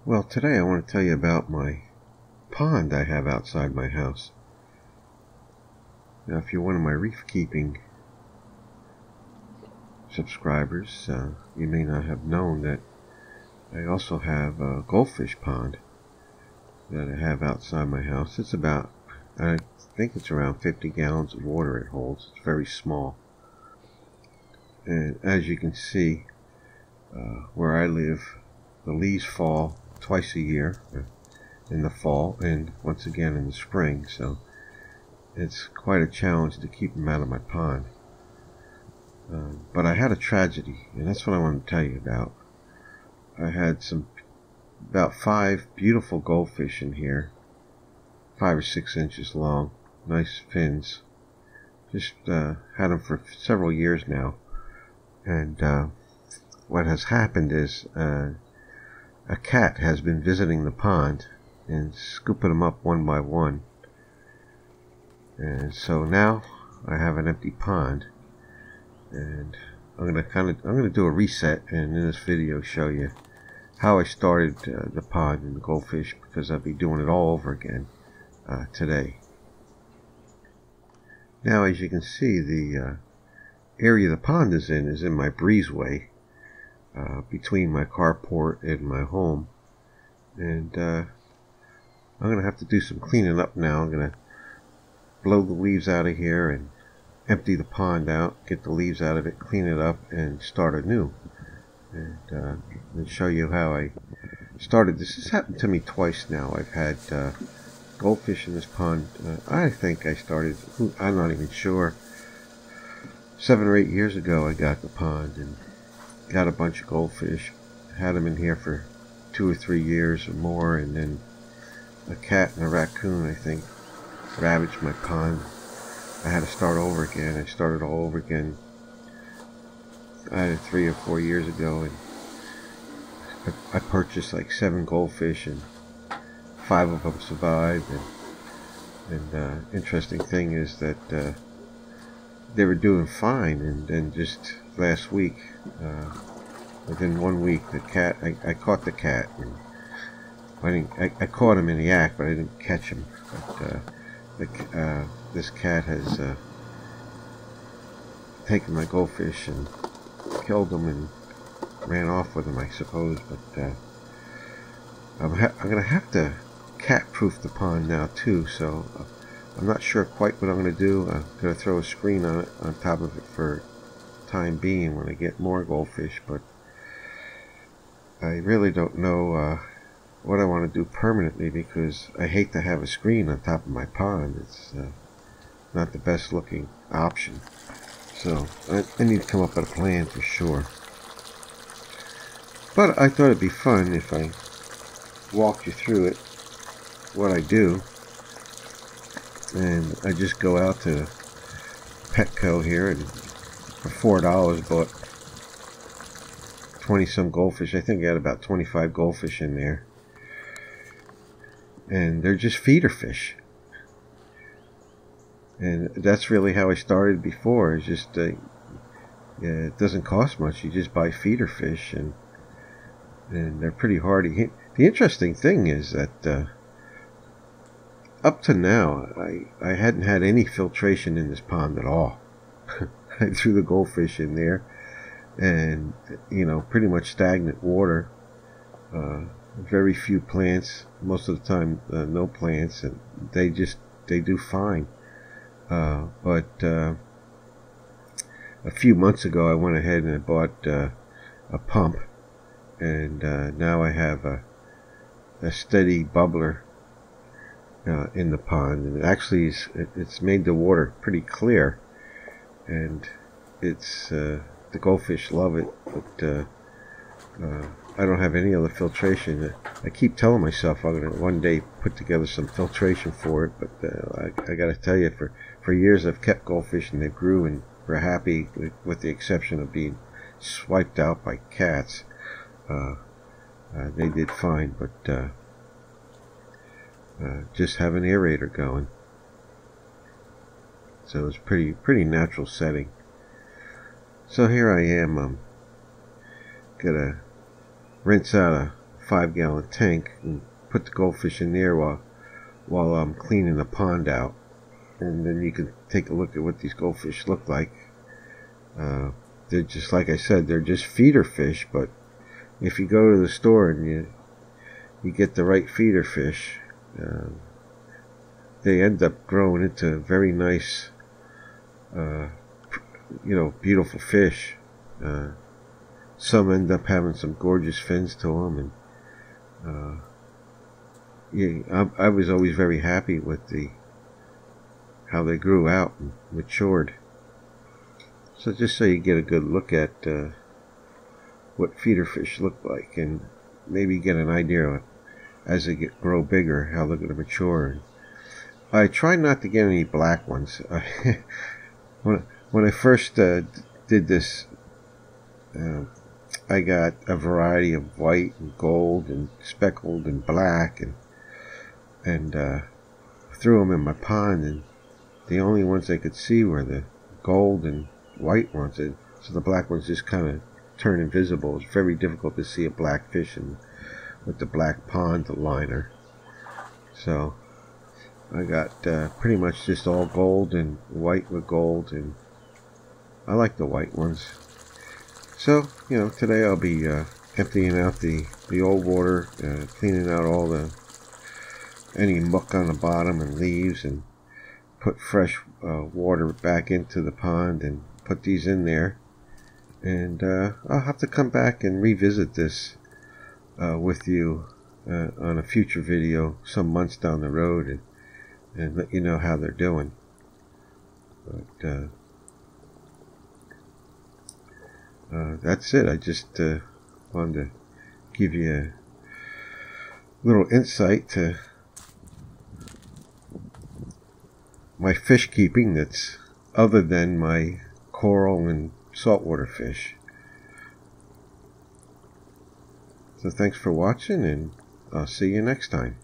Well, today I want to tell you about my pond I have outside my house. Now, if you're one of my reef keeping subscribers, you may not have known that I also have a Goldfish Pond that I have outside my house. It's about, I think it's around 50 gallons of water it holds. It's very small. And as you can see, where I live, the leaves fall twice a year, in the fall and once again in the spring, so it's quite a challenge to keep them out of my pond. But I had a tragedy, and that's what I want to tell you about. I had about 5 beautiful goldfish in here, 5 or 6 inches long, nice fins. Just had them for several years now, and what has happened is a cat has been visiting the pond and scooping them up one by one. And so now I have an empty pond, and I'm gonna do a reset, and in this video show you how I started the pond and the goldfish, because I'll be doing it all over again today. Now, as you can see, the area the pond is in my breezeway between my carport and my home, and I'm gonna have to do some cleaning up now. I'm gonna blow the leaves out of here and empty the pond out, get the leaves out of it, clean it up, and start anew. And show you how I started. This has happened to me twice now. I've had goldfish in this pond. I think I started, I'm not even sure, 7 or 8 years ago I got the pond and got a bunch of goldfish. Had them in here for 2 or 3 years or more, and then a cat and a raccoon, I think, ravaged my pond. I had to start over again. I started all over again 3 or 4 years ago, and I purchased like 7 goldfish, and 5 of them survived. And interesting thing is that they were doing fine, and then just last week, within 1 week, the cat, I caught the cat, and I caught him in the act, but I didn't catch him. But this cat has taken my goldfish and killed them and ran off with them, I suppose. But I'm gonna have to cat-proof the pond now too, so I'm not sure quite what I'm gonna do. I'm gonna throw a screen on top of it for time being when I get more goldfish, but I really don't know what I want to do permanently, because I hate to have a screen on top of my pond. It's not the best looking option, so I need to come up with a plan for sure. But I thought it'd be fun if I walked you through it, what I do. And I just go out to Petco here, and for $4 bought 20 some goldfish. I think I had about 25 goldfish in there, and they're just feeder fish. And that's really how I started before. It's just yeah, it doesn't cost much. You just buy feeder fish, and they're pretty hardy. The interesting thing is that up to now, I hadn't had any filtration in this pond at all. I threw the goldfish in there, and pretty much stagnant water. Very few plants. Most of the time, no plants, and they do fine. But a few months ago, I went ahead and I bought a pump, and now I have a steady bubbler in the pond, and it's made the water pretty clear, and it's the goldfish love it. But I don't have any other filtration. I keep telling myself I'm gonna one day put together some filtration for it, but I gotta tell you, for years I've kept goldfish, and they grew and were happy, with the exception of being swiped out by cats. They did fine, but just have an aerator going. So it's pretty natural setting. So here I am. Gonna rinse out a 5-gallon tank and put the goldfish in there while I'm cleaning the pond out. And then you can take a look at what these goldfish look like. They're just, like I said, they're just feeder fish, but if you go to the store and you get the right feeder fish, they end up growing into very nice, beautiful fish. Some end up having some gorgeous fins to them, and I was always very happy with how they grew out and matured. So just so you get a good look at what feeder fish look like, and maybe get an idea as they grow bigger how they're going to mature. I try not to get any black ones. When I first did this, I got a variety of white and gold and speckled and black, and threw them in my pond, and the only ones I could see were the gold and white ones, so the black ones just kind of turn invisible. It's very difficult to see a black fish with the black pond liner. So I got pretty much just all gold and white with gold, and I like the white ones. So, today I'll be emptying out the old water, cleaning out any muck on the bottom and leaves, and put fresh water back into the pond and put these in there. And I'll have to come back and revisit this with you on a future video some months down the road, and let you know how they're doing. But that's it. I just wanted to give you a little insight to my fish keeping that's other than my coral and saltwater fish. So thanks for watching, and I'll see you next time.